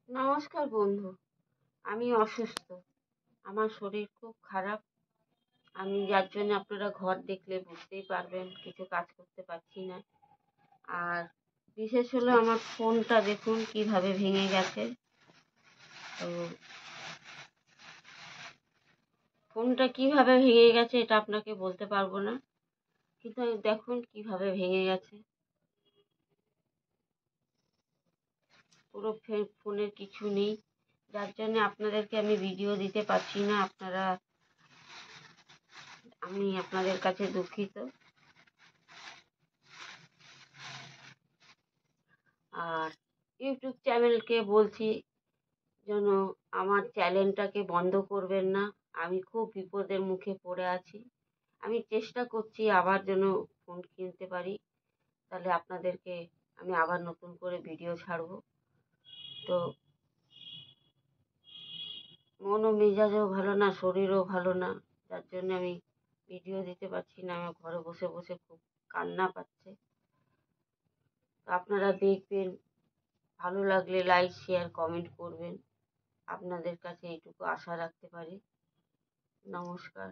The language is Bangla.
নমস্কার বন্ধু। আমি অসুস্থ। আমার শরীর খুব খারাপ। আমি যার জন্য আপনারা ঘর দেখলে বুঝতেই পারবেন কিছু কাজ করতে পারছি না। আর বিশেষ হলো আমার ফোনটা দেখুন কিভাবে ভেঙে গেছে। তো ফোনটা কিভাবে ভেঙে গেছে এটা আপনাকে বলতে পারবো না, কিন্তু দেখুন কিভাবে ভেঙে গেছে। পুরো ফোনের কিছু নেই, যার জন্য আপনাদেরকে আমি ভিডিও দিতে পারছি না। আমি আপনাদের কাছে দুঃখিত। আর ইউটিউব চ্যানেলকে বলছি যেন আমার চ্যানেলটাকে বন্ধ করবেন না। আমি খুব বিপদের মুখে পড়ে আছি। আমি চেষ্টা করছি আবার যেন ফোন কিনতে পারি, তাহলে আপনাদেরকে আমি আবার নতুন করে ভিডিও ছাড়বো। তো মনও মেজাজও ভালো না, শরীরও ভালো না, যার জন্য আমি ভিডিও দিতে পারছি না। আমার ঘরে বসে বসে খুব কান্না পাচ্ছে। তো আপনারা দেখবেন, ভালো লাগলে লাইক শেয়ার কমেন্ট করবেন। আপনাদের কাছে এইটুকু আশা রাখতে পারি। নমস্কার।